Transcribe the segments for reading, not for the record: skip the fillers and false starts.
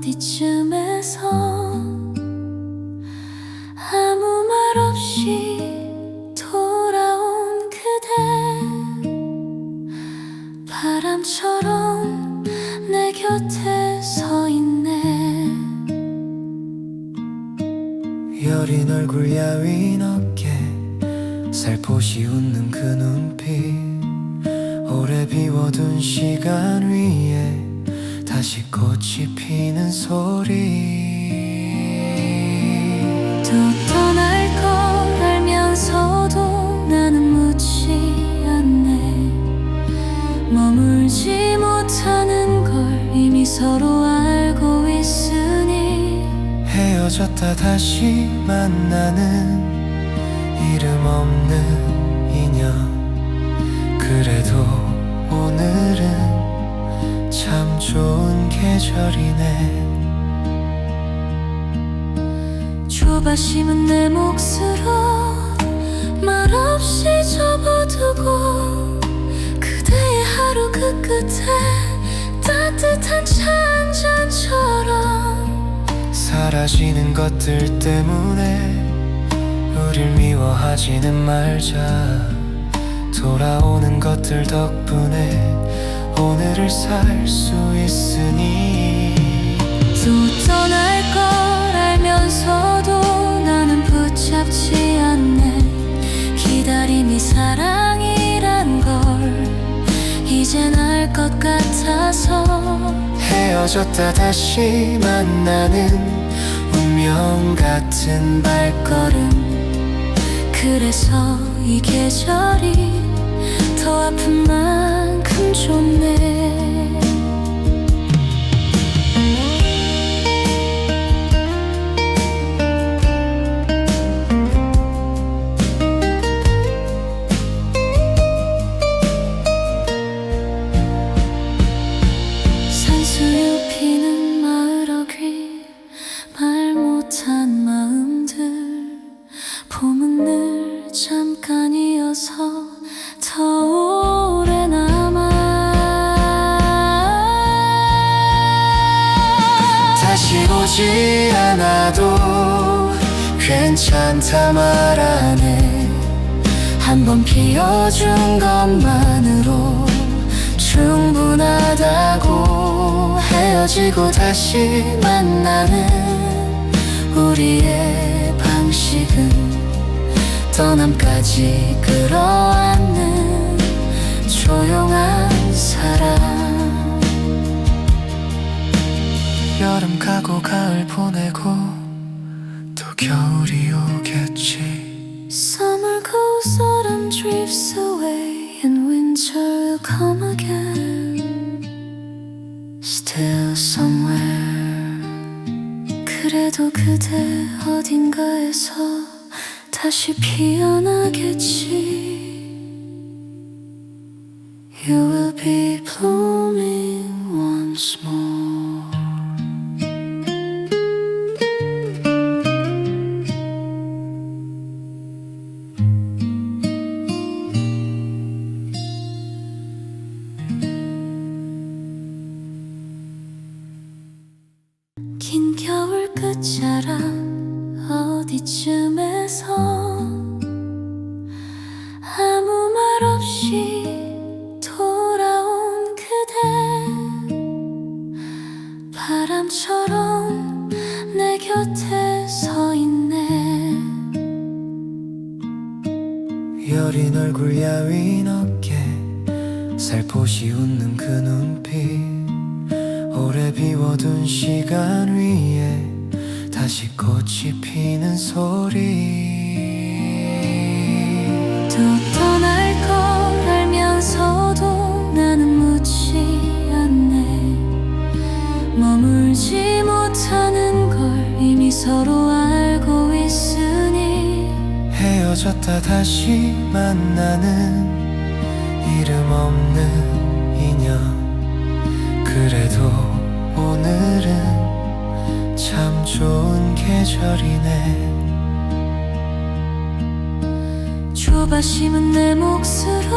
어디쯤에서 아무 말 없이 돌아온 그대, 바람처럼 내 곁에 서 있네. 여린 얼굴 야윈 어깨 살포시 웃는 그 눈빛, 오래 비워둔 시간 위에 다시 꽃이 피는 소리. 또 떠날 걸 알면서도 나는 묻지 않네. 머물지 못하는 걸 이미 서로 알고 있으니 헤어졌다 다시 만나는 이름 없는 인연. 그래도 오늘은 참 좋은 계절이네. 조바심은 내 몫으로 말없이 접어두고, 그대의 하루 그 끝에 따뜻한 차 한 잔처럼 사라지는 것들 때문에 우릴 미워하지는 말자. 돌아오는 것들 덕분에 오늘을 살 수 있으니. 또 떠날 걸 알면서도 나는 붙잡지 않네. 기다림이 사랑이란 걸 이젠 알 것 같아서 헤어졌다 다시 만나는 운명 같은 발걸음. 그래서 이 계절이 더 아픈 만큼 좋네. 산수유 피는 마을 어귀, 말 못한 마음들. 봄은 늘 잠깐이어서 더 오래 남아. 다시 오지 않아도 괜찮다 말하네. 한번 피워준 것만으로 충분하다고. 헤어지고 다시 만나는 우리의 방식은 떠남까지 끌어안는 조용한 사랑. 여름 가고 가을 보내고 또 겨울이 오겠지. Summer goes, autumn drifts away, and winter will come again. Still somewhere. 그래도 그대 어딘가에서 다시 피어나겠지. You will be blooming once more. 긴 겨울 끝자락 어디쯤에서 아무 말 없이 돌아온 그대, 바람처럼 내 곁에 서 있네. 여린 얼굴 야윈 어깨 살포시 웃는 그 눈빛, 오래 비워둔 시간 위에 다시 꽃이 피는 소리. 또 떠날 걸 알면서도 나는 묻지 않네. 머물지 못하는 걸 이미 서로 알고 있으니 헤어졌다 다시 만나는 이름 없는 인연. 그래도 오늘은 참 좋은 계절이네. 조바심은 내 몫으로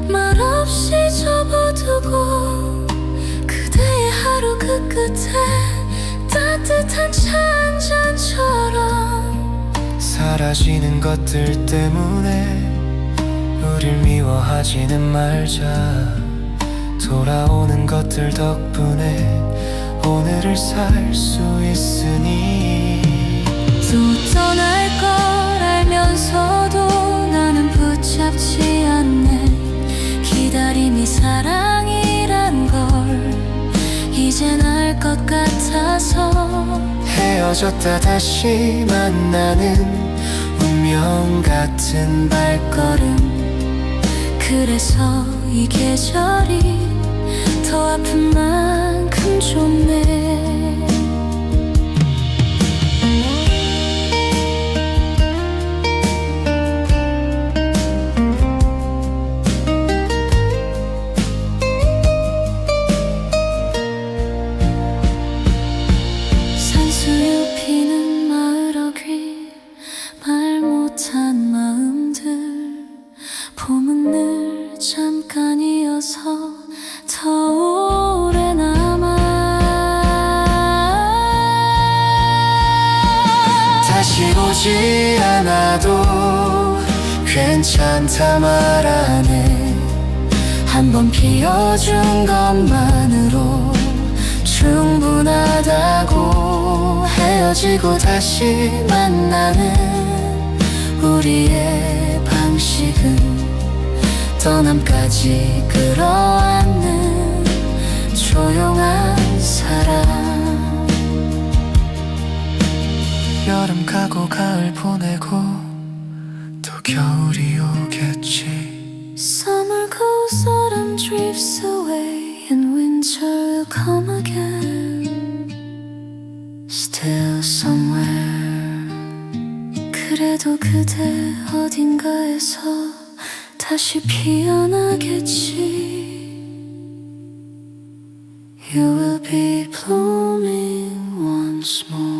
말없이 접어두고, 그대의 하루 그 그 끝에 따뜻한 차 한 잔처럼 사라지는 것들 때문에 우릴 미워하지는 말자. 돌아오는 것들 덕분에 오늘을 살 수 있으니. 또 떠날 걸 알면서도 나는 붙잡지 않네. 기다림이 사랑이란 걸 이젠 알 것 같아서. 헤어졌다 다시 만나는 운명 같은 발걸음. 그래서 이 계절이 더 아픈 만큼 좋네. 산수유 피는 마을 어귀 말 못한 마음들. 봄은 늘 잠깐이어서 더 오래 남아. 다시 오지 않아도 괜찮다 말하네. 한번 피워준 것만으로 충분하다고. 헤어지고 다시 만나는 우리의 방식은 떠남까지 끌어안는 조용한 사랑. 여름 가고 가을 보내고 또 겨울이 오겠지. Summer goes, autumn drifts away, and winter will come again. Still somewhere. 그래도 그대 어딘가에서 다시 피어나겠지. You will be blooming once more.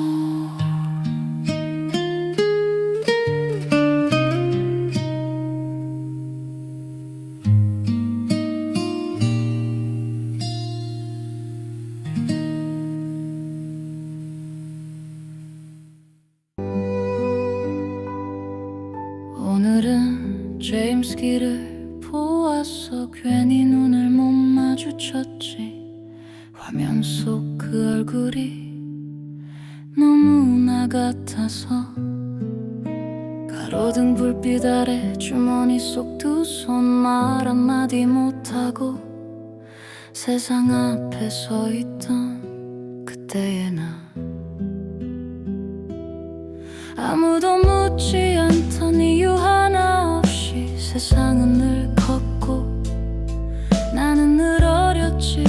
오늘은 제임스 길을 보았어. 괜히 눈을 못 마주쳤지. 화면 속 그 얼굴이 너무 나 같아서. 가로등 불빛 아래 주머니 속 두 손 말 한마디 못하고 세상 앞에 서 있던 그때의 나. 아무도 묻지 않던 이유 하나 없이 세상은 늘 컸고 나는 늘 어렸지.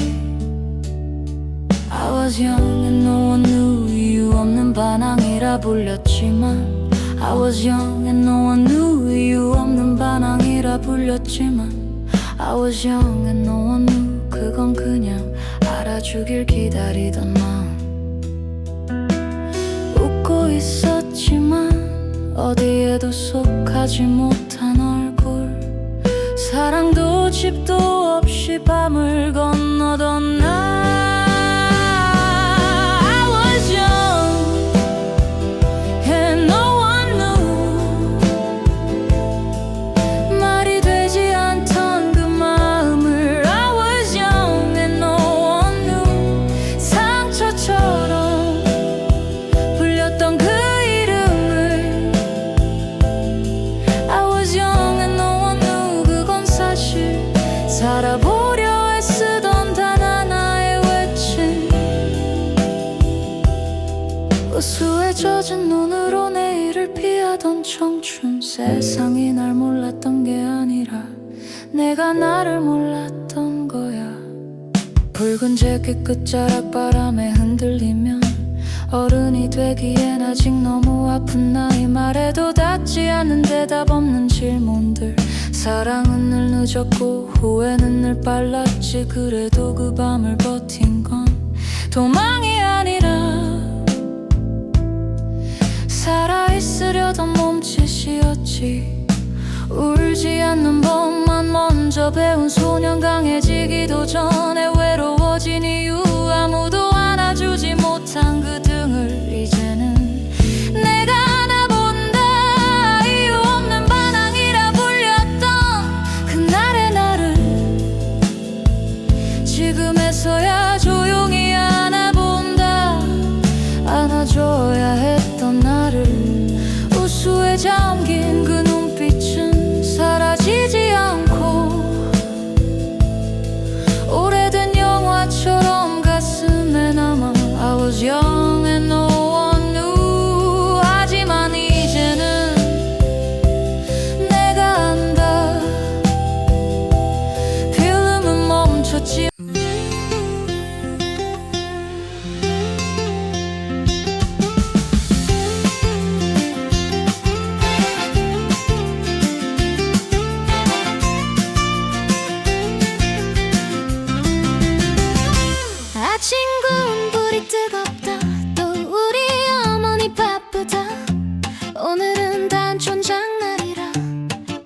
I was young and no one knew. 이유 없는 반항이라 불렸지만 I was young and no one knew. 이유 없는 반항이라 불렸지만 I was young and no one knew. 그건 그냥 알아주길 기다리던 마음. 웃고 있었지만 어디에도 속하지 못한 얼굴. 사랑도 집도 없이 밤을 건너던 나. I was young and no one knew. 말이 되지 않던 그 마음을 I was young and no one knew. 상처처럼 불렸던 그 이름을 I was young and no one knew. 그건 사실 살아보려 애쓰던 단 하나의 외침. 우수에 젖은 눈으로 내일을 피하던 청춘. 세상이 날 몰랐던 게 아니라 내가 나를 몰랐던 거야. 붉은 재킷 끝자락 바람에 흔들리면 어른이 되기엔 아직 너무 아픈 나이. 말해도 닿지 않는 대답 없는 질문들. 사랑은 늘 늦었고 후회는 늘 빨랐지. 그래도 그 밤을 버틴 건 도망이 아니라 살아있으려던 몸짓이었지. 울지 않는 법만 먼저 배운 소년. 강해지기도 전에 외로워진 이유 아무도 정해놓았누. 하지만 이제는 내가 안다. 필름은 멈췄지. 친구는 불이 뜨겁다. 또 우리 어머니 바쁘다. 오늘은 단촌 장날이라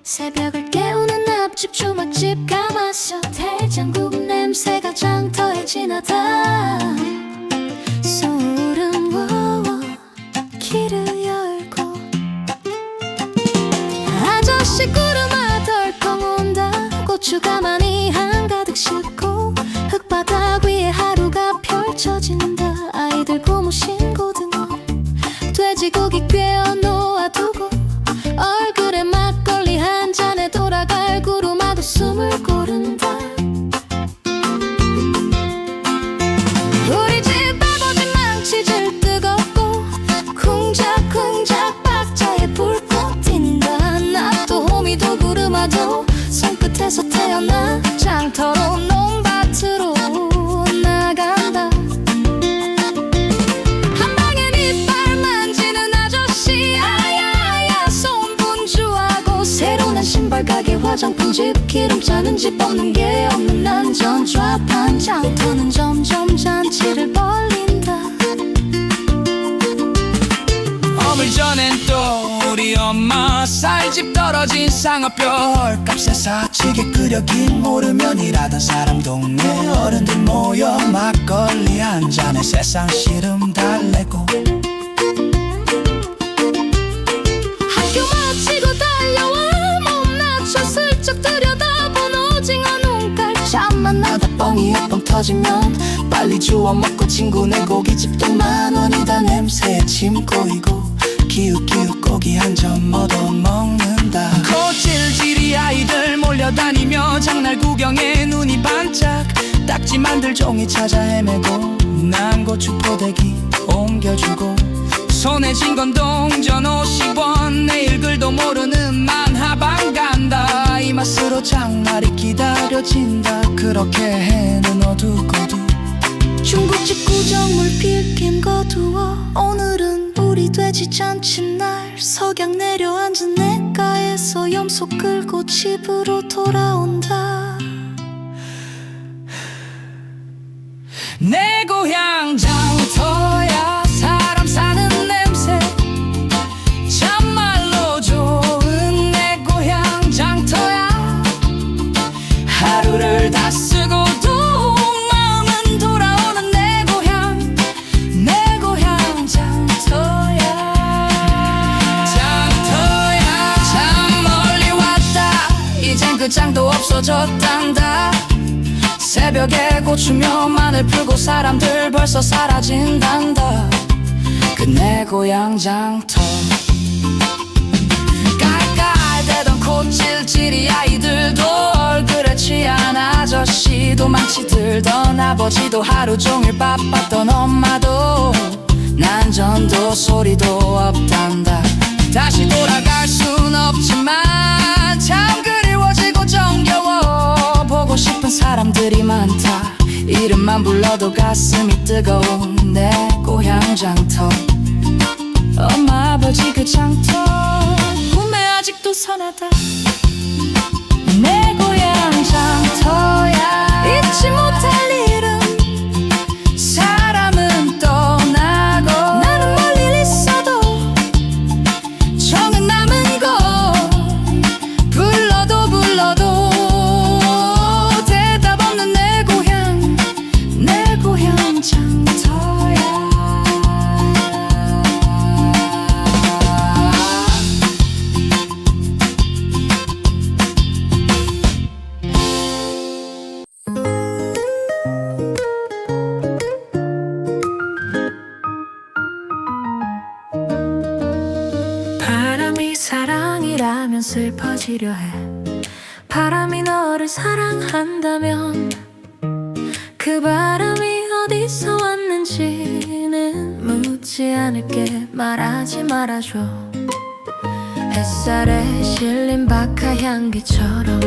새벽을 깨우는 앞집 초막집 가봤어. 대장국 냄새가 장터에 진하다. 소름 워워 길을 열고 아저씨 구름아 덜컹 온다. 고추가 많이 한가득 싣고 흙바닥 위에 하루가 펼쳐진다. 아이들 고무신 고등어 돼지고기 꿰어 놓아두고 얼굴에 막걸리 한 잔에 돌아갈 구루마도 숨을 고른다. 우리 집 아버지 망치질 뜨겁고 쿵작쿵작 박자에 불꽃 튄다. 나 또 호미도 구루마도 손끝에서 태어나 장터로 농밭으로 나간다. 한 방엔 이빨 만지는 아저씨 아야야 손 분주하고 새로 난 신발 가게 화장품집 기름 짜는 집 없는 게 없는 난전 좌판 장터는 점점 잔치를 벌린다. 어물 전엔 또 우리 엄마 쌀집 떨어진 쌍화뼈 헐값에 사치게 끓여 긴 모르면 일하던 사람 동네 어른들 모여 막걸리 한 잔에 세상 시름 달래고 학교 마치고 달려와 몸 낮춰 슬쩍 들여다본 오징어 눈깔. 잠만 나다 뻥이 뻥 터지면 빨리 주워 먹고 친구네 고깃집도 10,000원이다. 냄새에 침 고이고 기웃기웃 고기 한 점 얻어 먹는다. 고질질이 아이들 몰려다니며 장날 구경에 눈이 반짝 딱지 만들 종이 찾아 헤매고 난 고추 포대기 옮겨주고 손에 쥔 건 동전 50원 내일 글도 모르는 만화방 간다. 이 맛으로 장날이 기다려진다. 그렇게 해는 어두고두 중국집 구정물 빌긴 거두어 오늘은 우리 돼지 잔칫날. 석양 내려앉은 냇가에서 염소 끌고 집으로 돌아온다. 내 고향 장터야 사람 사는 냄새 참말로 좋은 내 고향 장터야. 하루를 다 쓰고도 마음은 돌아오는 내 고향 장터야. 장터야 참 멀리 왔다. 이젠 그 장도 없어졌단다. 새벽에 고추며 마늘 풀고 사람들 벌써 사라진단다. 그 내 고향 장터 깔깔대던 콧질질이 아이들도 얼굴에 취한 아저씨도 망치 들던 아버지도 하루 종일 바빴던 엄마도 난전도 소리도 없단다. 다시 돌아갈 순 없지만 참 그리워지고 정겨워. 보고 싶은 사람들이 많다. 이름만 불러도 가슴이 뜨거운 내 고향 장터. 엄마 아버지 그 장터 꿈에 아직도 선하다. 내 고향 장터야 잊지 못할 이름. 사람은 떠나고 나는 멀리 있어도 정은 남은 곳 불러도 대답 없는 내 고향 장터야. 바람이 사랑이라면 슬퍼지려 해. 바람이 너를 사랑한다면 그 바람이 어디서 왔는지는 묻지 않을게 말하지 말아줘 햇살에 실린 박하 향기처럼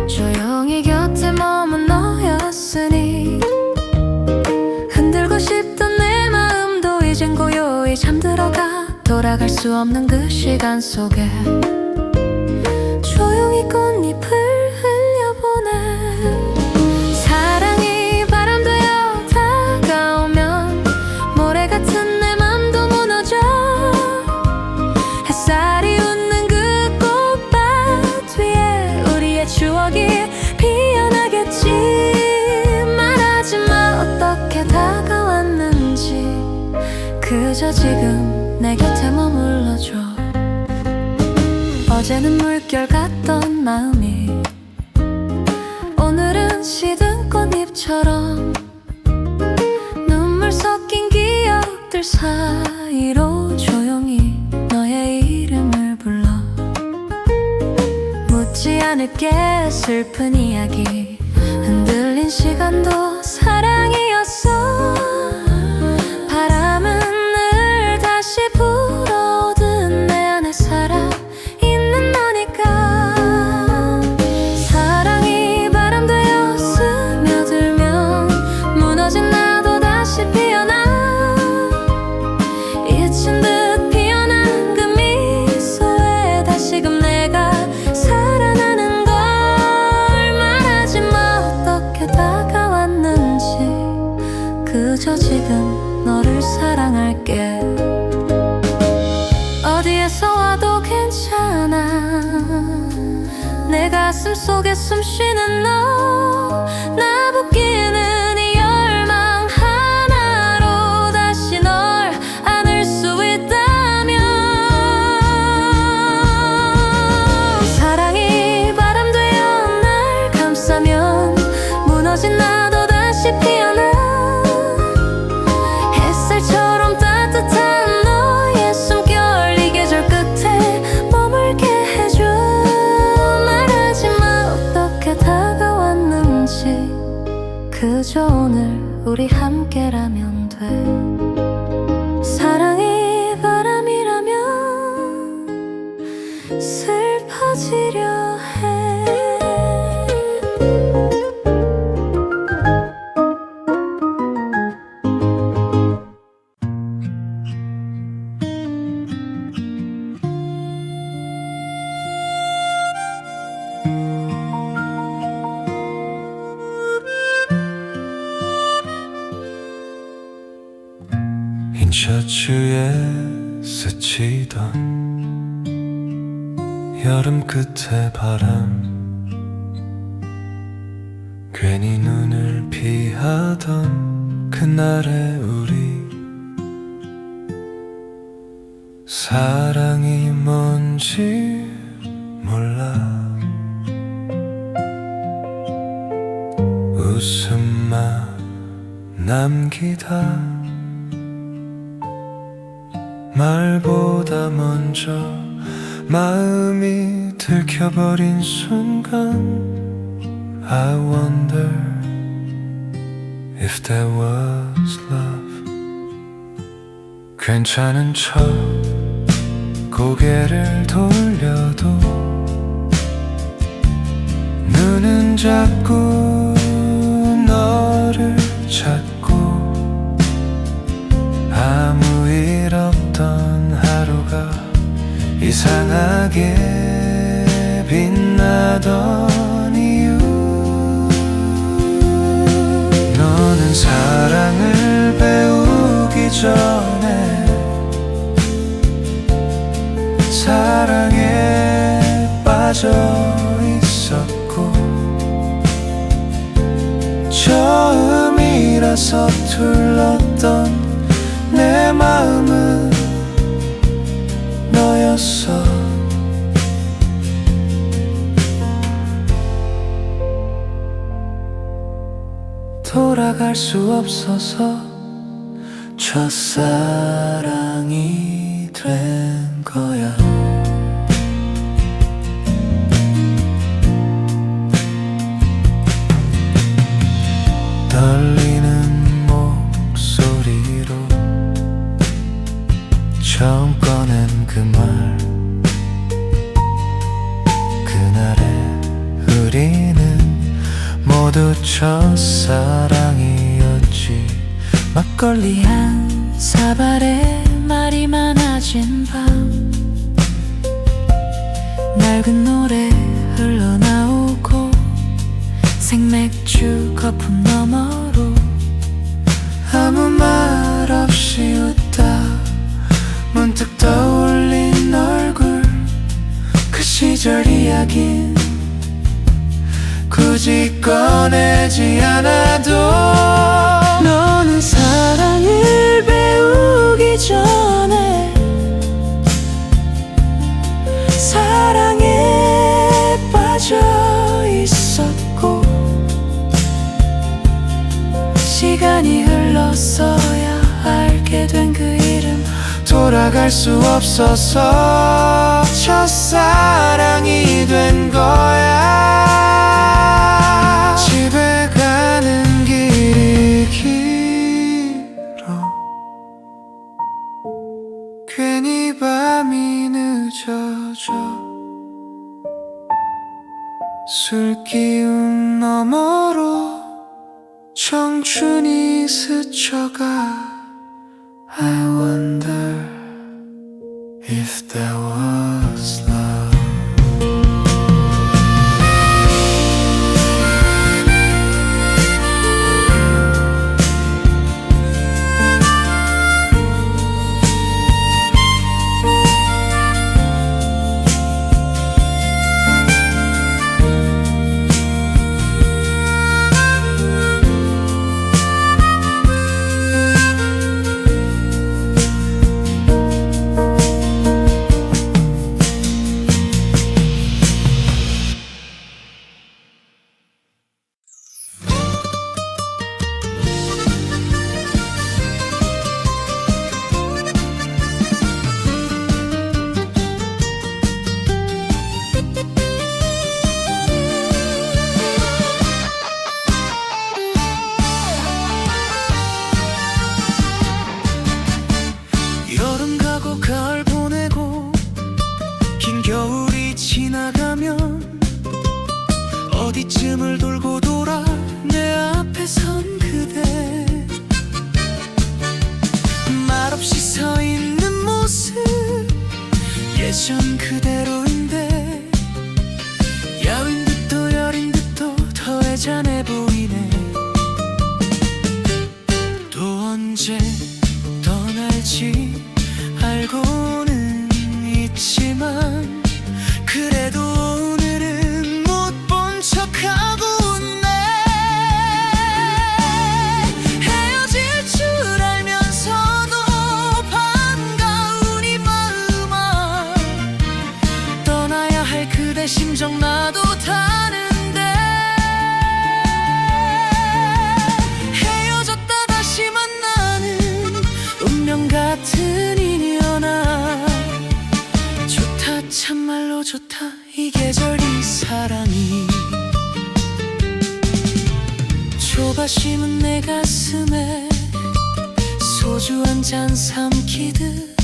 조용히 곁에 머문 너였으니 흔들고 싶던 내 마음도 이젠 고요히 잠들어가 돌아갈 수 없는 그 시간 속에 조용히 꽃잎을 흘려보내 사랑이 바람 되어 다가오면 모래 같은 내 맘도 무너져 햇살이 웃는 그 꽃밭 위에 우리의 추억이 피어나겠지 말하지 마 어떻게 다가왔는지 그저 지금 내 곁에 머물러줘 어제는 물결 같던 마음이 오늘은 시든 꽃잎처럼 눈물 섞인 기억들 사이로 조용히 너의 이름을 불러 묻지 않을게 슬픈 이야기 흔들린 시간도 사랑이었어 바람은 늘 다시 불어오듯 내 안에 살아있는 너니까 사랑이 바람 되어 스며들면 무너진 나도 다시 피어나 잊힌 듯 피어난 그 미소에 다시금 내가 살아나는 걸 말하지 마 어떻게 다가왔는지 그저 지금 너를 사랑할게 어디에서 와도 괜찮아 내 가슴 속에 숨쉬는 너 나붙기는 이 열망 하나로 다시 널 안을 수 있다면 사랑이 바람 되어 날 감싸면 무너진 나도 다시 피어나 햇살처럼 따뜻한 너의 숨결 이 계절 끝에 머물게 해줘 말하지 마 어떻게 다가왔는지 그저 오늘 우리 함께라면 돼 사랑이 바람이라면 슬퍼지려 해 흰 셔츠에 스치던 여름 끝의 바람 괜히 눈을 피하던 그날의 우리 사랑이 뭔지 몰라 웃음만 남기다 말보다 먼저 마음이 들켜버린 순간 I wonder if that was love 괜찮은 척 고개를 돌려도 눈은 자꾸 너를 찾고 아무 일 없던 하루가 이상하게 빛나던 이유 너는 사랑을 배우기 전에 사랑에 빠져 있었고 처음이라 서툴렀던 내 마음은 너였어 돌아갈 수 없어서 첫사랑이 된 거야 떨리는 목소리로 처음 꺼낸 그 말, 그날의 우리는 모두 첫사랑이었지. 막걸리 한 사발에 말이 많아진 밤, 낡은 노래 흘러나오고 생맥주 거품 너머로 아무 말 없이 웃다 문득 떠올린 얼굴, 그 시절 이야긴 굳이 꺼내지 않아도 너는 사랑을 배우기 전에 사랑에 빠져 있었고, 시간이 흘렀어야 알게 된 그 이름, 돌아갈 수 없어서 첫사랑이 된 거야. 집에 가는 길이 길어, 괜히 밤이 늦어져. 술 기운 너머로 청춘이 스쳐가. I wonder if there was love. 여름 가고 가을 보내고 긴 겨울이 지나가면 어디쯤을 돌고 돌아 내 앞에 선 그대, 말없이 서 있는 모습 예전 그대로인데, 야윈 듯도 여린 듯도 더 애잔해 보이네. 또 언제 떠날지 알고는 있지만 그래도 오늘은 못 본 척하고 웃네. 헤어질 줄 알면서도 반가운 이 마음아, 떠나야 할 그대 심정 나도 타는데. 헤어졌다 다시 만나는 운명 같은 인연아, 좋다 참말로 좋다 이 계절 이 사랑이. 좁아 심은 내 가슴에 소주 한 잔 삼키듯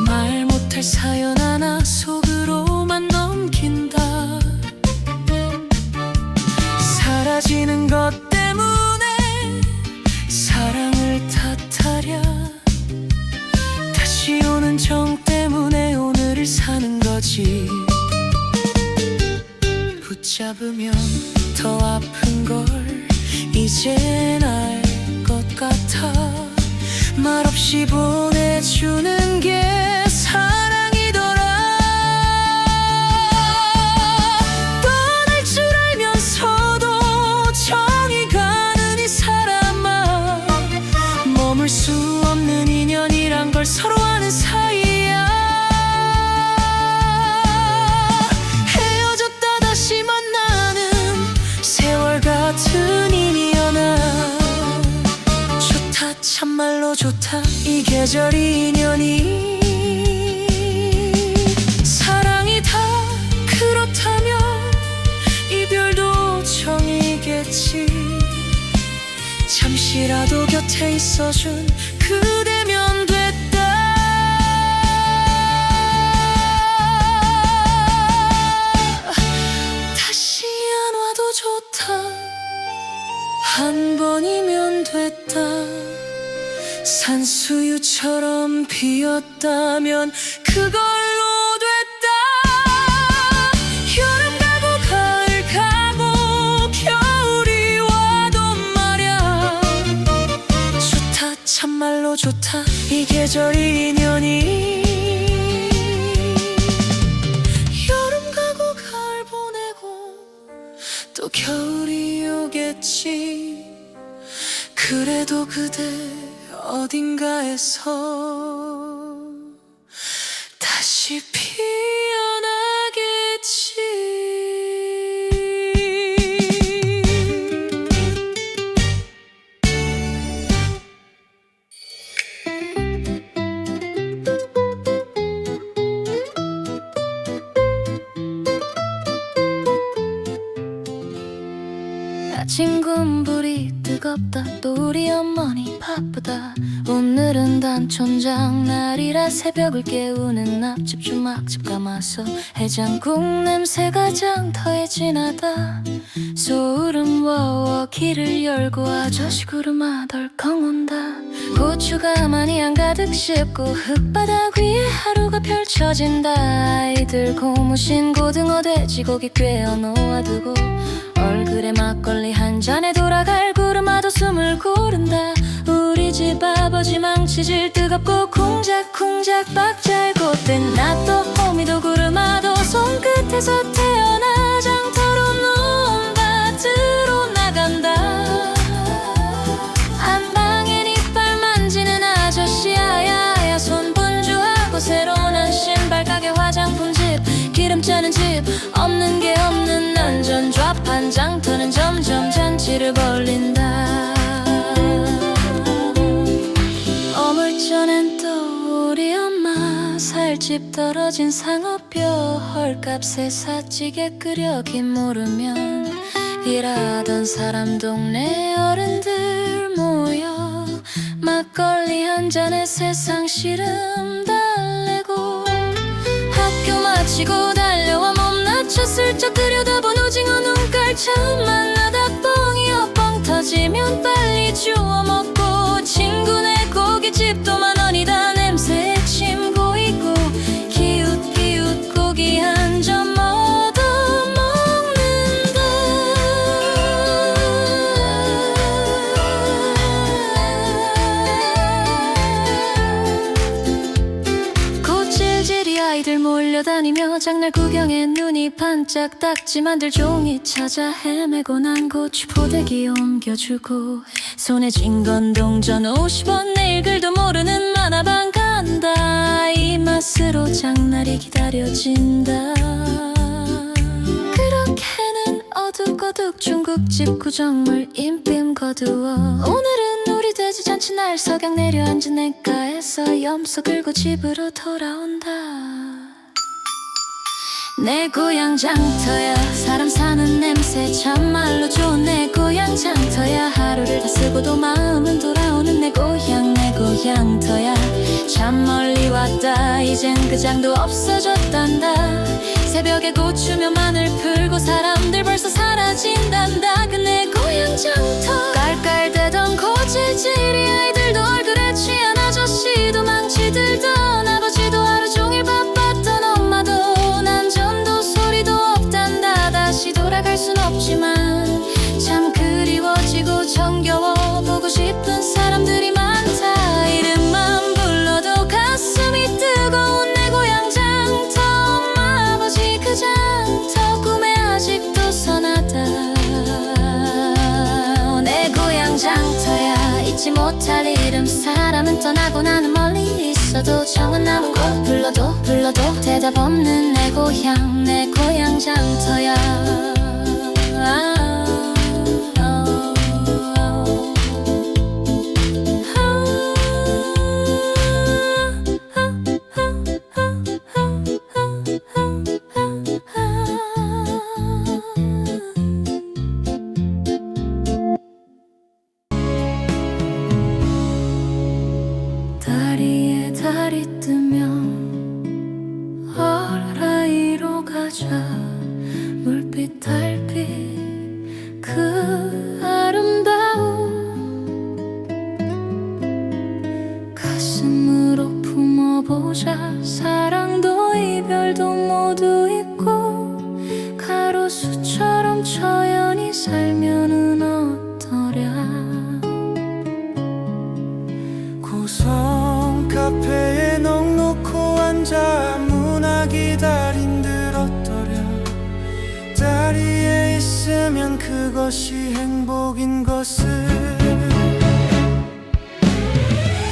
말 못할 사연 하나 속으로만 넘긴다. 사라지는 것 때문에 사랑을 탓하랴, 다시 오는 정 때문에 오늘을 사는 거지. 붙잡으면 더 아픈 걸 이젠 알 것 같아. 말없이 보내주는 게 사랑이더라. 떠날 줄 알면서도 정이 가는 이 사람아, 머물 수 없는 인연이란 걸 서로 아는 사이야. 헤어졌다 다시 만나는 세월 같은 인연아, 좋다 참말로 좋다 이 계절 인연이. 사랑이 다 그렇다면 이별도 정이겠지. 잠시라도 곁에 있어준 그대면 됐다. 번이면 됐다. 산수유처럼 피었다면 그걸로 됐다. 여름 가고 가을 가고 겨울이 와도 말야. 좋다 참말로 좋다 이 계절이 인연이. 여름 가고 가을 보내고 또 겨울이 오겠지. 그래도 그대 어딘가에서 다시 피어나겠지. 아침 군불이 뜨겁다 또 우리 어머니 바쁘다. 오늘은 단촌장 날이라 새벽을 깨우는 앞집 주막집 감아서 해장국 냄새가 장터에 진하다. 소름 워워 길을 열고 아저씨 구름아 덜컹 온다. 고추가 많이 안 가득 씹고 흙바닥 위에 하루가 펼쳐진다. 아이들 고무신 고등어 돼지고기 꿰어 놓아두고 얼굴에 막걸리 한 잔에 돌아갈 구름아도 숨을 고른다. 우리 집 아버지 망치질 뜨겁고 쿵작쿵작 박잘 곧된 나또 호미도 구름아도 손끝에서 태어나 장터로 논밭으로 나간다. 안방엔 이빨 만지는 아저씨 아야야 손 분주하고 새로 난 신발 가게 화장품집 기름 짜는 집 없는 게 없는 난전 좌판 장터는 점점 잔치를 벌린다. 어물전엔 또 우리 엄마 살집 떨어진 상어뼈 헐값에 사찌개 끓여 김 모르면 일하던 사람 동네 어른들 모여 막걸리 한 잔에 세상 시름 달래고 학교 마치고 달려와 몸 낮춰 슬쩍 들여다본 오징어 눈깔 처음 만나다 뻥이어 뻥 터지면 빨리 주워 먹고 친구네 고깃집도 만 원이다. 냄새에 침 고이고 기웃기웃 고기 한 점 얻어 먹는다. 고질질이 아이들 몰려다니며 장날 구경에 눈이 반짝 딱지만들 종이 찾아 헤매고 난 고추 포대기 옮겨주고 손에 쥔 건 동전 50원 내일 글도 모르는 만화방 간다. 이 맛으로 장날이 기다려진다. 그렇게는 어둑어둑 중국집 구정물 인심 거두어 오늘은 우리 돼지 잔치 날 석양 내려앉은 냇가에서 염소 끌고 집으로 돌아온다. 내 고향 장터야 사람 사는 냄새 참말로 좋은 내 고향 장터야. 하루를 다 쓰고도 마음은 돌아오는 내 고향터야. 참 멀리 왔다 이젠 그 장도 없어졌단다. 새벽에 고추며 마늘 풀고 사람들 벌써 사라진단다. 그 내 고향 장터 깔깔대던 고질질이 아이들도 얼굴에 취한 아저씨도 망치 들던 아버지도 하루 종일 바빴던 엄마도 난전도 소리도 없단다. 다시 돌아갈 순 없지만 참 그리워지고 정겨워 보고 싶은 사람들이 많다. 이름만 불러도 가슴이 뜨거운 내 고향 장터. 엄마 아버지 그 장터 꿈에 아직도 선하다. 내 고향 장터야 잊지 못할 이름. 사람은 떠나고 나는 멀리 있어도 정은 남은 곳 불러도 대답 없는 내 고향 장터야. 다리에 달이 뜨면 어라이로 가자. 물빛 달빛 그 아름다운 느껴보자. 사랑도 이별도 모두 있고 가로수처럼 처연히 살면은 어떠랴. 고성 카페에 넋놓고 앉아 아무나 기다린 듯 어떠랴. 다리에 있으면 그것이 행복인 것을.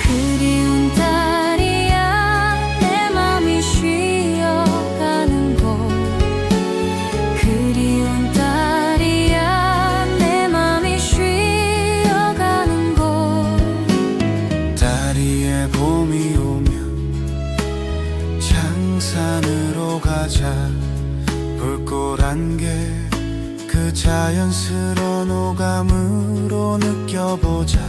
그리운 딸이야 내 맘이 쉬어가는 곳. 그리운 딸이야 내 맘이 쉬어가는 곳. 다리에 봄이 오면 장산으로 가자. 불꽃한 게 그 자연스러운 오감으로 느껴보자.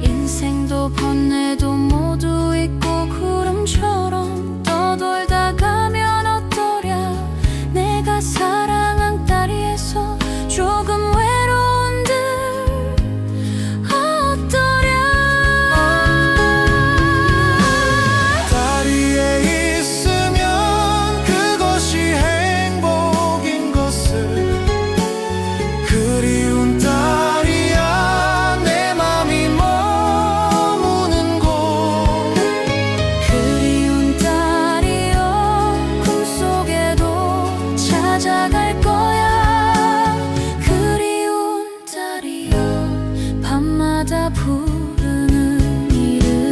인생도 번뇌도 모두 있고 구름처럼 떠돌다 가면 어떠랴. 내가 사랑한 다리에서 조금 외로운들 어떠랴. 다리에 있으면 그것이 행복인 것을. 그리운 딸이야 내 맘이 머무는 곳. 그리운 딸이여 꿈속에도 찾아갈 거야. 그리운 딸이여 밤마다 부르는 이름.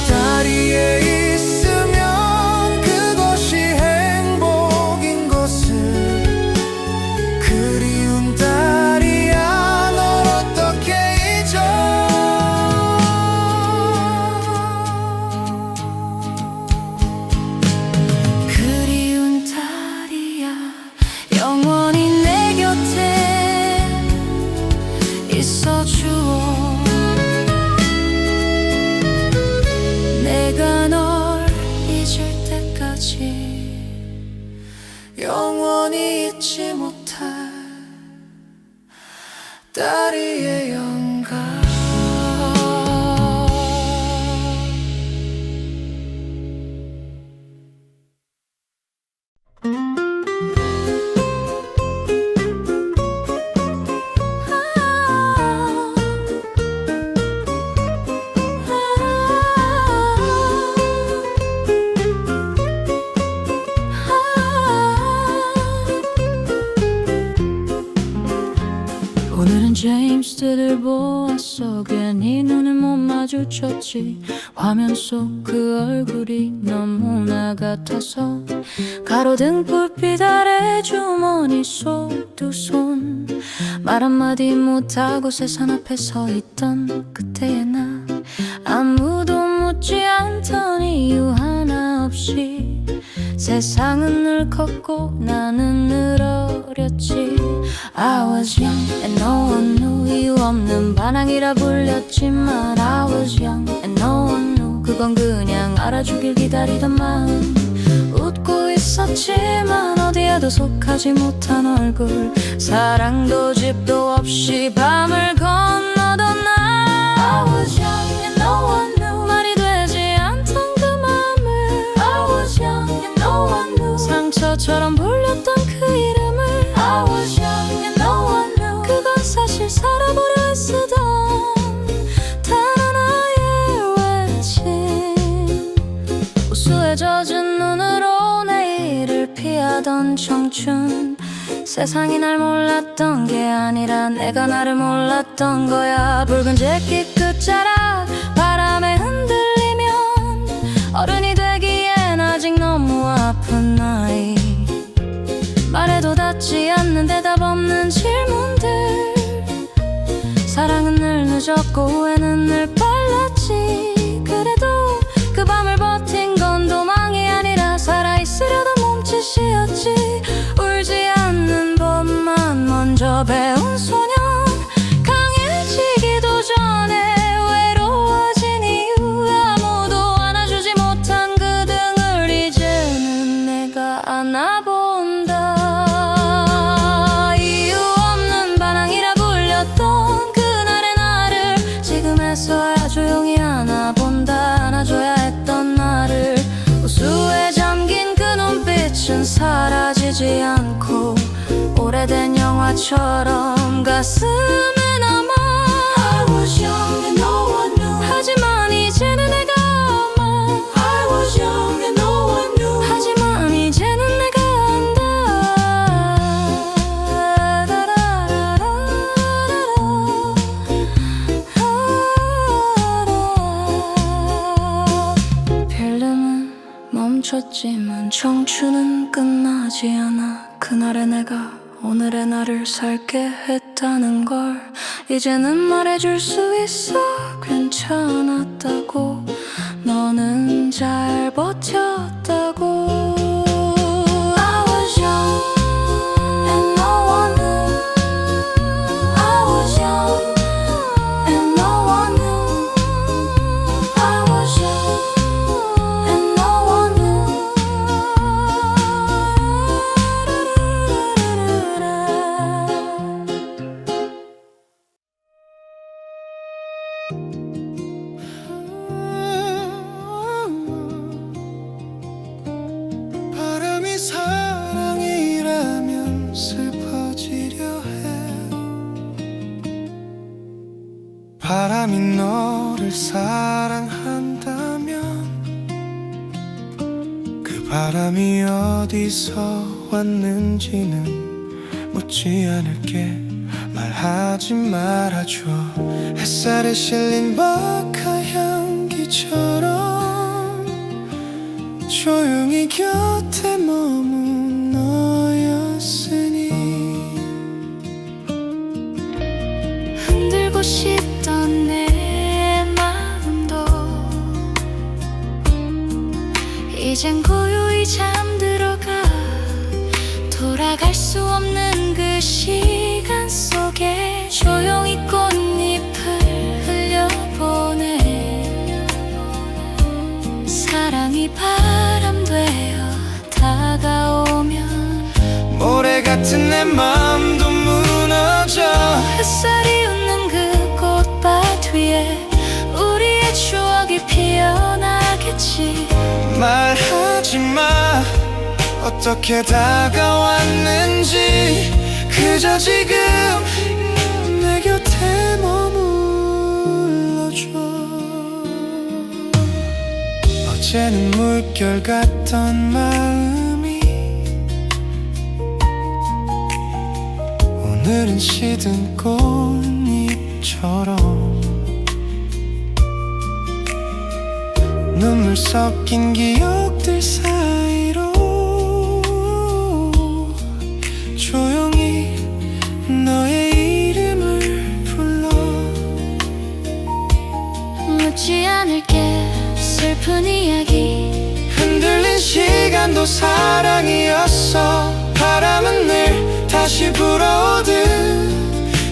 다리에 있으면 그것이 행복인 것을. 그리운 딸이야 널 어떻게 잊어. 그리운 딸이야 영원히 내 곁에 있어주어. 내가 널 잊을 때까지 영원히 잊지 못할 다리의 영감. 오늘은 제임스를 보았어. 괜히 눈을 못 마주쳤지. 화면 속 그 얼굴이 너무나 같아서 가로등 불빛 아래 주머니 속 두 손. 말 한마디 못하고 세상 앞에 서 있던 그때의 나. 아무도 묻지 않던 이유 하나 없이 세상은 늘 컸고 나는 늘 어렸지. I was young and no one knew. 이유 없는 반항이라 불렸지만 I was young and no one knew. 그건 그냥 알아주길 기다리던 마음. 웃고 있었지만 어디에도 속하지 못한 얼굴. 사랑도 집도 없이 밤을 건너던 나. I was young and no one knew. 말이 되지 않던 그 맘을. I was young and no one knew. 상처처럼 불렸던 그 이름을. I was young and no one knew. 그건 사실 살아보려 애쓰던 단 하나의 외침. 우수에 젖은 눈으로 내일을 피하던 청춘. 세상이 날 몰랐던 게 아니라 내가 나를 몰랐던 거야. 붉은 재킷 끝자락 바람에 흔들리면 어른이 되기엔 아직 너무 아픈 나이. 말해도 닿지 않는 대답 없는 질문들. 사랑은 늘 늦었고 후회는 늘 빨랐지. 그래도 영화처럼 가슴에 남아. I was young and no one knew. 하지만 이제는 내가 아마. I was young and no one knew. 하지만 이제는 내가 안다. 필름은 멈췄지만 청춘은 끝나지 않아. 그날의 내가 오늘의 나를 살게 했다는 걸 이제는 말해줄 수 있어. 괜찮았다고, 너는 잘 버텼다고. I was young and no one knew. I was young and no one knew. I was young and no one 바람이 사랑이라면 슬퍼지려 해. 바람이 너를 사랑한다면 그 바람이 어디서 왔는지는 묻지 않을게. 말하지 말아줘. 햇살에 실린 바카 향기처럼 조용히 곁에 머문 너였으니. 흔들고 싶던 내 마음도 이젠 고요히 잠들어가. 돌아갈 수 없는 그 시간 속에 조용히 꽃잎을 흘려보내. 사랑이 바람 되어 다가오면 모래 같은 내 마음도 무너져. 햇살이 웃는 그 꽃밭 위에 우리의 추억이 피어나겠지. 말하지 마. 어떻게 다가왔는지. 그저 지금 내 곁에 머물러줘. 어제는 물결 같던 마음이 오늘은 시든 꽃잎처럼 눈물 섞인 기억들 사이로 조용히 너의 이름을 불러. 묻지 않을게 슬픈 이야기. 흔들린 시간도 사랑이었어. 바람은 늘 다시 불어오듯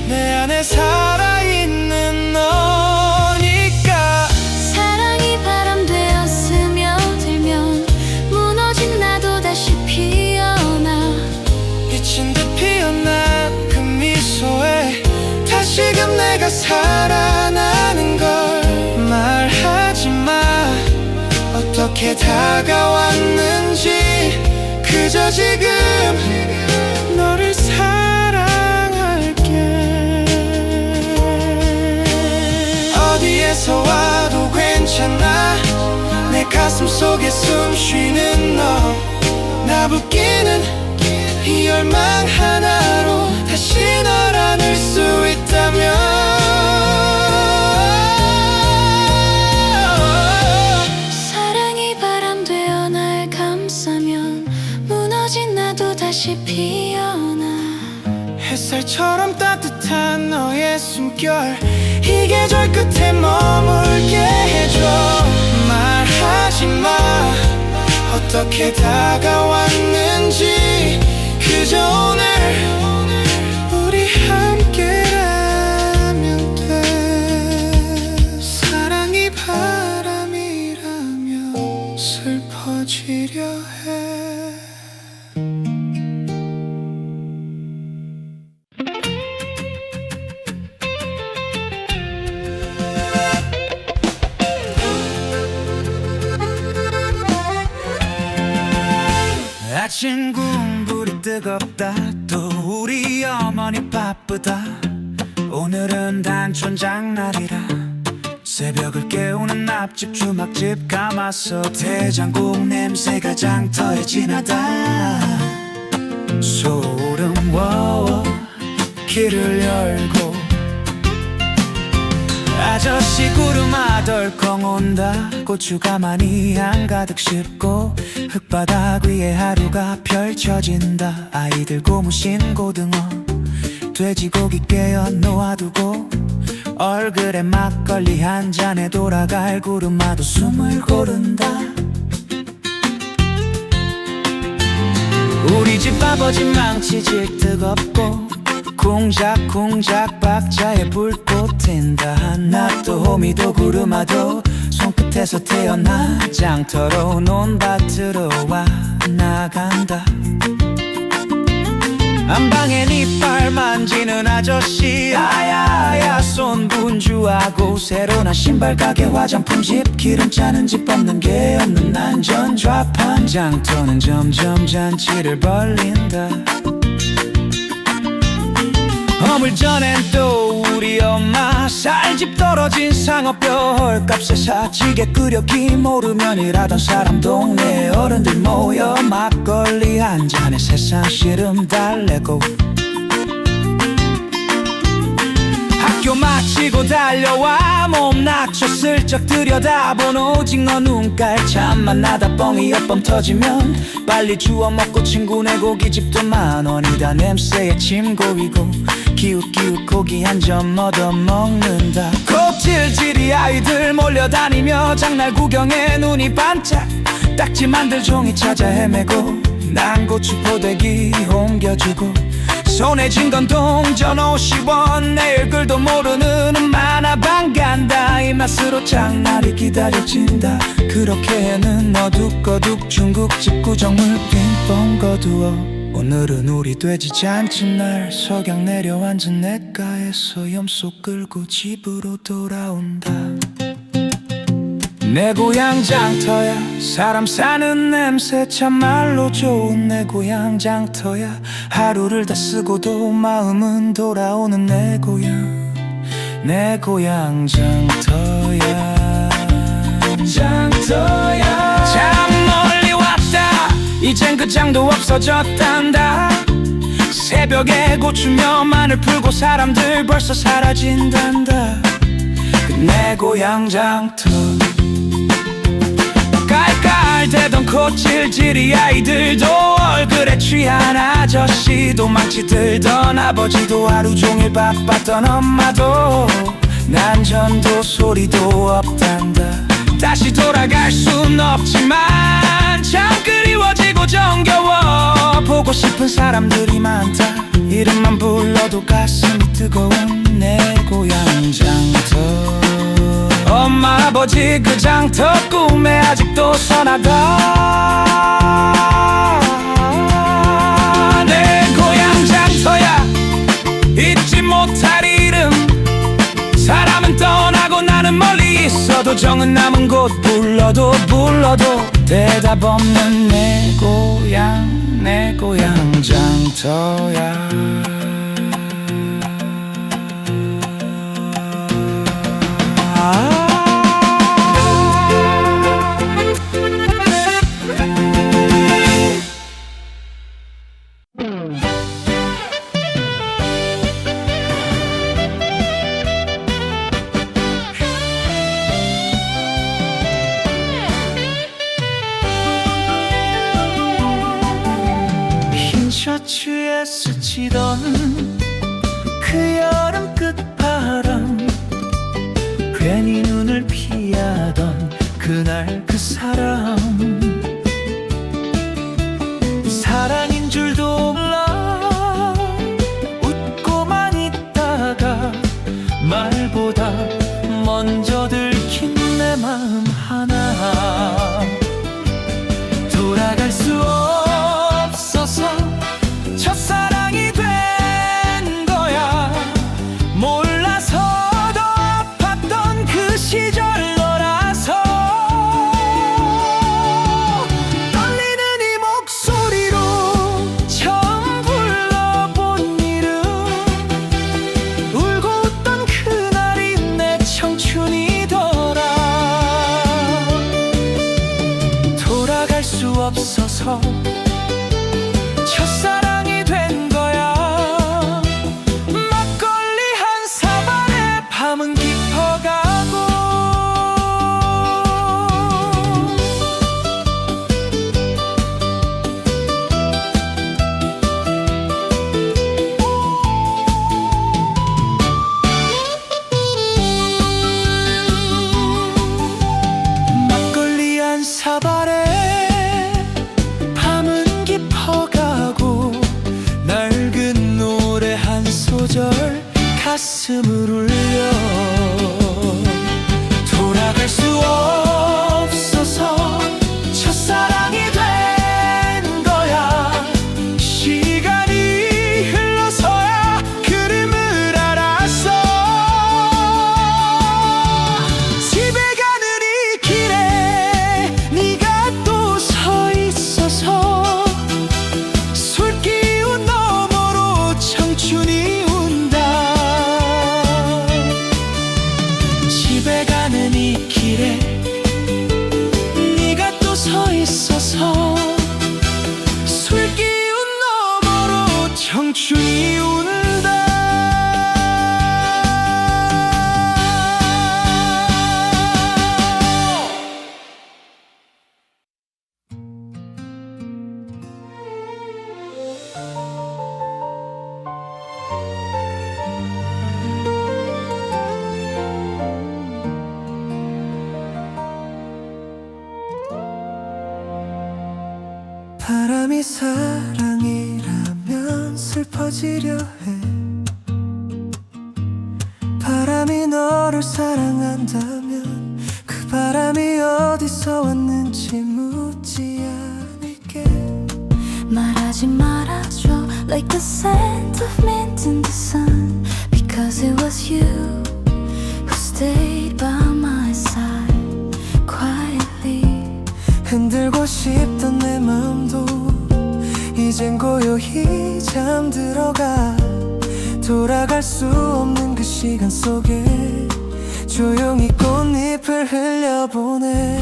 내 안에 살아있는 너니까. 사랑이 바람 되어 스며들면 무너진 나도 다시 피어나. 미친 듯 피어난 그 미소에 다시금 내가 살아나는 걸. 말하지 마. 어떻게 다가왔는지. 그저 지금 너를 사랑할게. 어디에서 와도 괜찮아. 내 가슴 속에 숨 쉬는 너. 나붙기는 이 열망 하나로 다시 널 안을 수 있다면. 사랑이 바람 되어 날 감싸면 무너진 나도 다시 피어나. 햇살처럼 따뜻한 너의 숨결 이 계절 끝에 머물게 해줘. 말하지 마. 어떻게 다가왔는지. 그저 오늘 우리 함께라면 돼. 사랑이 바람이라면 슬퍼지려 해. 아침 구름 불이 뜨겁다. 또 우리 어머 할머니 바쁘다. 오늘은 단촌 장날이라 새벽을 깨우는 앞집 주막집 감았어. 대장국 냄새가 장터에 진하다. 소름 워워 길을 열고 아저씨 구름아 덜컹 온다. 고추가 많이 한가득 씹고 흙바닥 위에 하루가 펼쳐진다. 아이들 고무신 고등어 돼지고기 깨어 놓아두고 얼굴에 막걸리 한 잔에 돌아갈 구름아도 숨을 고른다. 우리 집 아버지 망치질 뜨겁고 쿵작쿵작 박자에 불꽃 튄다. 나도 호미도 구름아도 손끝에서 태어나 장터로 논밭으로 와 나간다. 안방에 이빨 만지는 아저씨 아야야 손 분주하고 새로 난 신발 가게 화장품집 기름 짜는 집 없는 게 없는 난전 좌판 장터는 점점 잔치를 벌린다. 어물 전엔 또 우리 엄마 쌀집 떨어진 상어뼈 헐값에 사찌개 끓여 기 모르면 일하던 사람 동네 어른들 모여 막걸리 한 잔에 세상 시름 달래고 학교 마치고 달려와 몸 낮춰 슬쩍 들여다본 오징어 눈깔 참만 나다 뻥이 엿범 터지면 빨리 주워 먹고 친구네 고깃집도 만원이다. 냄새에 침 고이고 기웃기웃 고기 한 점 얻어 먹는다. 곱질질이 아이들 몰려다니며 장날 구경에 눈이 반짝 딱지 만들 종이 찾아 헤매고 난 고추 포대기 옮겨주고 손에 쥔 건 동전 50원 내 얼굴도 모르는 만화방 간다. 이 맛으로 장날이 기다려진다. 그렇게는 어둑어둑 중국집 구정물 빙봉 거두어 오늘은 우리 돼지 잔칫날 석양 내려 앉은 냇가에서 염소 끌고 집으로 돌아온다. 내 고향 장터야 사람 사는 냄새 참말로 좋은 내 고향 장터야. 하루를 다 쓰고도 마음은 돌아오는 내 고향 장터야. 장터야 참 멀리 왔다. 이젠 그 장도 없어졌단다. 새벽에 고추며 마늘 풀고 사람들 벌써 사라진단다. 내 고향 장터 깔깔대던 코찔찔이 아이들도 얼굴에 취한 아저씨도 망치 들던 아버지도 하루 종일 바빴던 엄마도 난전도 소리도 없단다. 다시 돌아갈 순 없지만 참 그리워지고 정겨워. 보고 싶은 사람들이 많다. 이름만 불러도 가슴이 뜨거운 내 고향 장터. 엄마 아버지 그 장터 꿈에 아직도 선하다. 내 고향 장터야 잊지 못할 이름. 사람은 떠나고 나는 멀리 있어도 정은 남은 곳 불러도 대답 없는 내 고향 장터야. 셔츠에 스치던 그 여름 끝바람 괜히 눈을 피하던 그날 그 사람 사랑인 줄도 몰라 웃고만 있다가 말보다 먼저 들킨 내 마음 하나 돌아갈 수 없어서 첫사랑이 된 거야. 몰라서도 아팠던 그 시절 너라서 없어서 첫사랑이 된 거야. 막걸리 한 사발에 밤은 깊어가고 막걸리 한 사발에 밤은 깊어가고 낡은 노래 한 소절 가슴을 울려 돌아갈 수 없어서 첫사랑이 된 거야. 시간이 흘러서야 그림을 알았어. 집에 가는 이 길에 네가 또 서 있어서 술기운 너머로 청춘이 운다. 집에 가는 이 길에 네가 또 서 있어서 술기운 너머로 청춘이 운다. 바람이 사랑이라면 슬퍼지려 해. 바람이 너를 사랑한다면 그 바람이 어디서 왔는지 묻지 않을게. 말하지 말아줘 like the scent of mint in the sun because it was you who stayed by my side quietly. 흔들고 싶던 내 마음도 이젠 고요히 잠들어가. 돌아갈 수 없는 그 시간 속에 조용히 꽃잎을 흘려보내.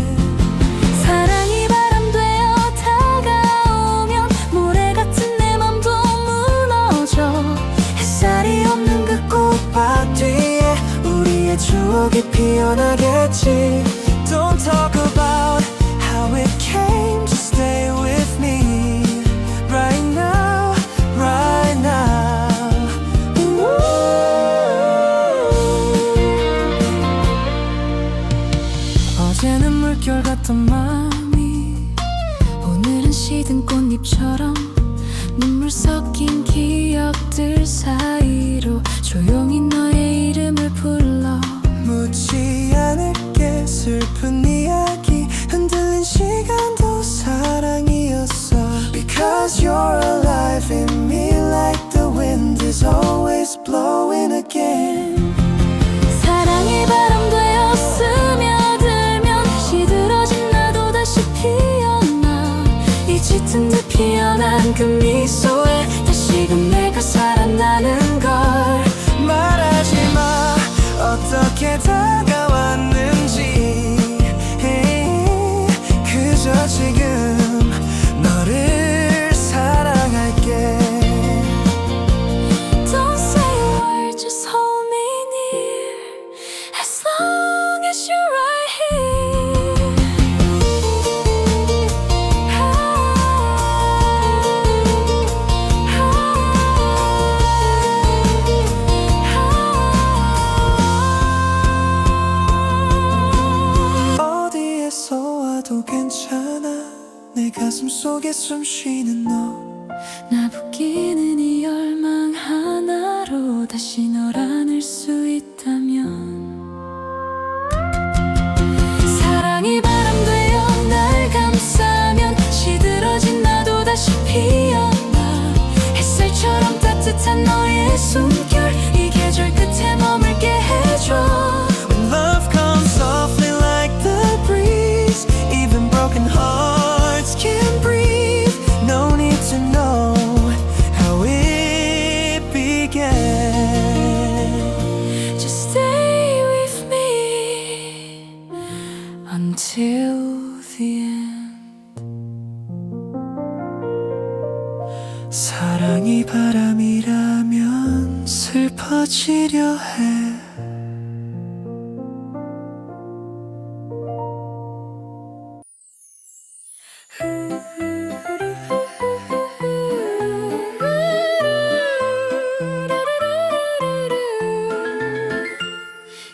사랑이 바람 되어 다가오면 모래 같은 내 맘도 무너져. 햇살이 없는 그 꽃밭 뒤에 우리의 추억이 피어나겠지. Don't talk about how it came, just stay with me right now, right now. Ooh. 어제는 물결 같던 마음이 오늘은 시든 꽃잎처럼 눈물 섞인 기억들 사이로 조용히 너의 이름을 불러. 묻지 않을게. 슬픈 이야기 흔들린 시간도 사랑이었어. Because you're alive in me like the wind is always blowing again. 사랑이 바람 되어 스며들면 시들어진 나도 다시 피어나. 이 짙은 듯 피어난 그 미소에 다시금 내가 살아나는 걸. 말하지 마 어떻게 다가왔는지. 그저 지금 너를 사랑할게. Don't say a word, just hold me near as long as you're right here. 어디에서 와도 괜찮아. 내 가슴 속에 숨 쉬는 너. 나 붙기는 이 열망 하나로 다시 널 안을 수 있다면. 사랑이 바람 되어 날 감싸면 시들어진 나도 다시 피어나. 햇살처럼 따뜻한 너의 숨결 이 계절 끝에 머물게 해줘. When love comes softly like the breeze, even broken hearts can breathe. No need to know how it began. Just stay with me until the end. 사랑이 바람이라면 슬퍼지려 해.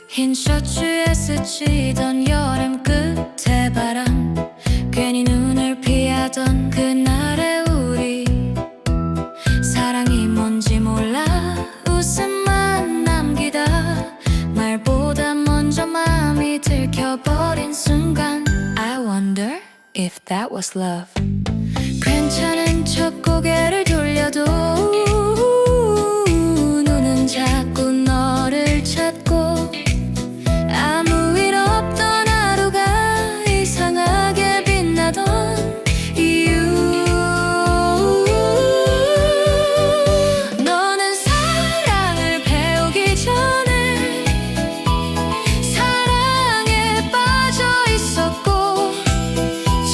흰 셔츠에 스치던 여름 끝의 바람 괜히 눈을 피하던 그날의 우리 사랑이 뭔지 몰라 웃음만 남기다 말보다 먼저 마음이 들켜버린 순간 I wonder if that was love 괜찮은 척 고개를 돌려도 눈은 자꾸 너를 찾고 아무 일 없던 하루가 이상하게 빛나던 이유 너는 사랑을 배우기 전에 사랑에 빠져 있었고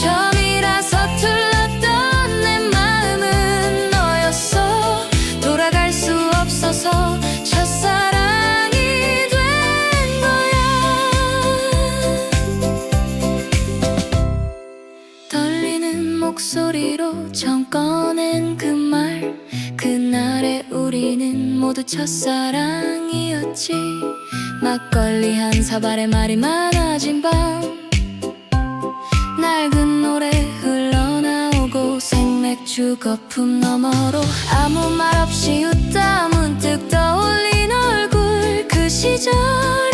처음이라 서툴렀던 내 마음은 너였어 돌아갈 수 없어서 첫사랑이 된 거야 떨리는 목소리로 처음 꺼낸 그 말 그날의 우리는 모두 첫사랑이었지 막걸리 한 사발에 말이 많아진 밤 낡은 노래 흘러나오고 생맥주 거품 너머로 아무 말 없이 웃다 문득 떠올린 얼굴 그 시절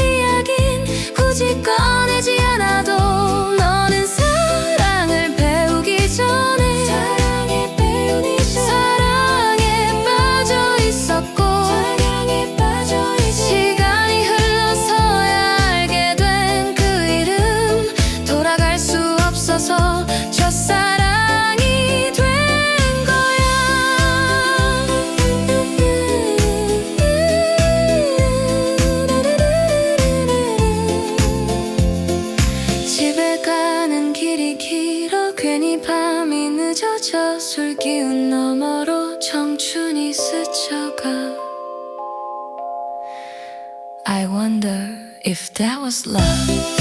이야긴 굳이 꺼내지 않아도 너는 사랑을 배우기 전에 사랑에 빠져 있었고 시간이 흘러서야 알게 된 그 이름 돌아갈 수 없어서 첫사랑이 된 거야 집에 가는 길이 길어 괜히 밤이 늦어져 술 기운 너머로 청춘이 스쳐가 I wonder if that was love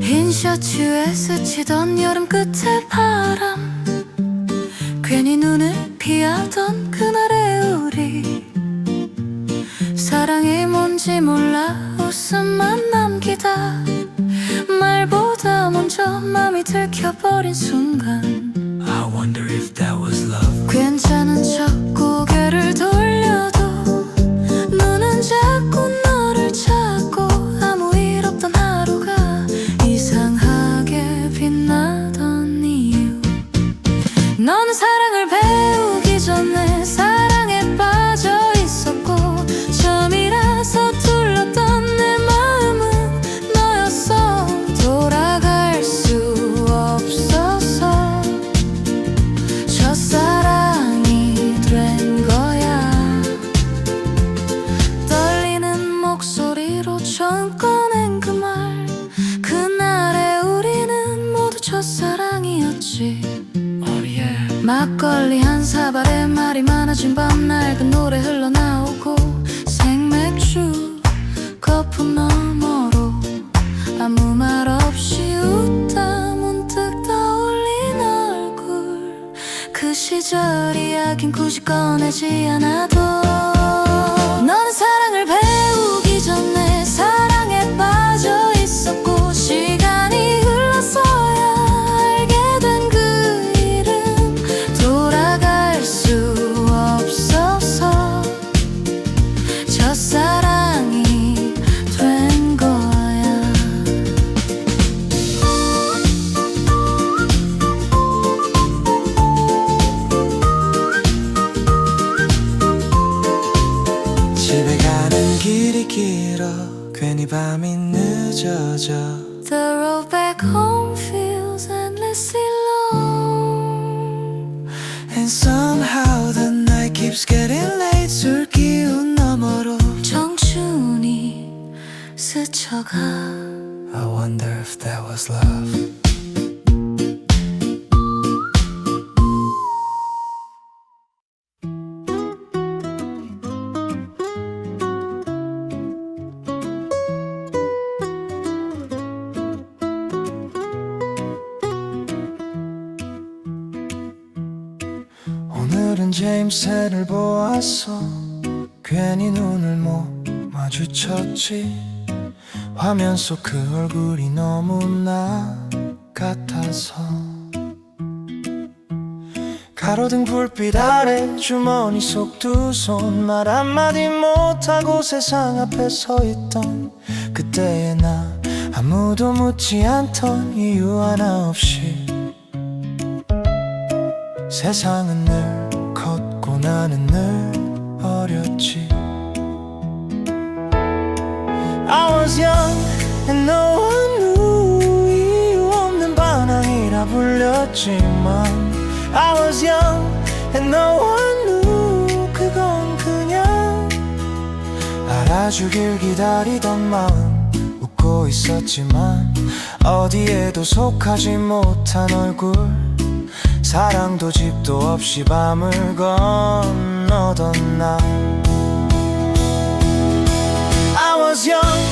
흰 셔츠에 스치던 여름 끝의 바람 괜히 눈을 피하던 그날의 우리 사랑이 뭔지 몰라 웃음만 남기다 말보다 먼저 맘이 들켜버린 순간 I wonder if that was love. 괜찮은 척 고개를 돌려도 눈은 자꾸 너를 찾고 아무 일 없던 하루가 이상하게 빛나던 이유 너는 사랑을 배우기 전에 사랑에 빠져 있었고 처음이라 서툴렀던 내 마음은 너였어 돌아갈 수 없어서 첫사랑이 된 거야 떨리는 목소리로 처음 꺼낸 그 말 그날의 우리는 모두 첫사랑이었지 막걸리 한 사발에 말이 많아진 밤 낡은 노래 흘러나오고 생맥주 거품 너머로 아무 말 없이 웃다 문득 떠올린 얼굴 그 시절 이야긴 굳이 꺼내지 않아도 너는 사랑을 배우기 전에 사랑에 빠져 있었고 시간이 흘러서야 알게 된 그 이름 돌아갈 수 없어서 첫사랑이 된 거야 집에 가는 괜히 밤이 늦어져. The road back home feels endlessly long. And somehow the night keeps getting late. 술 기운 너머로 청춘이 스쳐가. I wonder if that was love. 오늘은 제임스를 보았어. 괜히 눈을 못 마주쳤지. 화면 속 그 얼굴이 너무 나 같아서. 가로등 불빛 아래 주머니 속 두 손 말 한마디 못하고 세상 앞에 서 있던 그때의 나. 아무도 묻지 않던 이유 하나 없이 세상은 늘 컸고 나는 늘 어렸지. I was young and no one knew. 이유 없는 반항이라 불렸지만 I was young and no one knew. 그건 그냥 알아주길 기다리던 마음. 웃고 있었지만 어디에도 속하지 못한 얼굴. 사랑도 집도 없이 밤을 건너던 나. I was young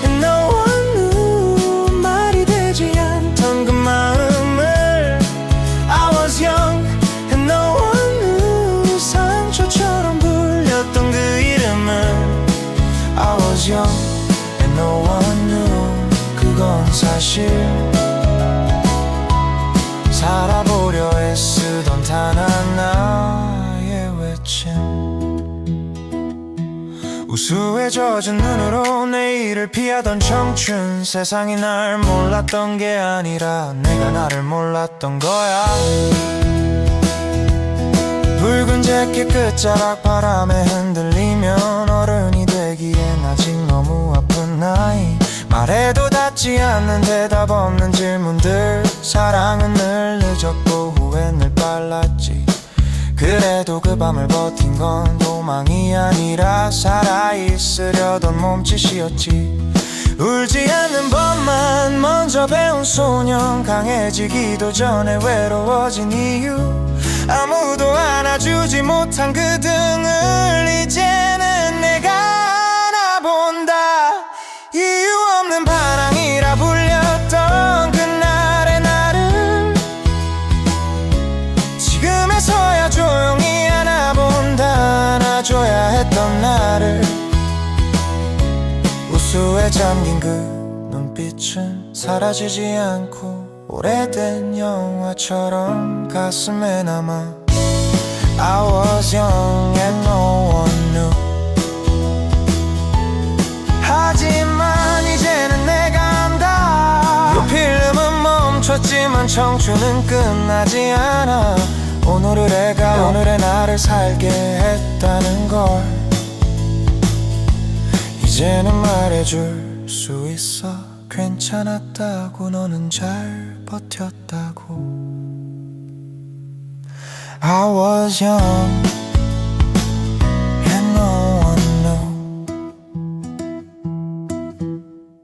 and no one knew. 말이 되지 않던 그 마음을. I was young and no one knew. 상처처럼 불렸던 그 이름을. I was young and no one knew. 그건 사실 살아보려 애쓰던 단 하나의 외침. 우수에 젖은 눈으로 내일을 피하던 청춘. 세상이 날 몰랐던 게 아니라 내가 나를 몰랐던 거야. 붉은 재킷 끝자락 바람에 흔들리면 어른이 되기엔 아직 너무 아픈 나이. 말해도 닿지 않는 대답 없는 질문들. 사랑은 늘 늦었고 후회는 늘 빨랐지. 그래도 그 밤을 버틴 건 도망이 아니라 살아있으려던 몸짓이었지. 울지 않는 법만 먼저 배운 소년. 강해지기도 전에 외로워진 이유. 아무도 안아주지 못한 그 등을 이제는 내가 안아본다. 이유 없는 반항이라 불렸던 그날의 나를 지금에서야 조용히 안아본다. 안아줘야 했던 나를. 우수에 잠긴 그 눈빛은 사라지지 않고 오래된 영화처럼 가슴에 남아. I was young and no one knew. 하지만 이제는 내가 안다. 이 필름은 멈췄지만 청춘은 끝나지 않아. 오늘의 나를 살게 했다는 걸 이제는 말해줄 수 있어. 괜찮았다고. 너는 잘 버텼다고. I was young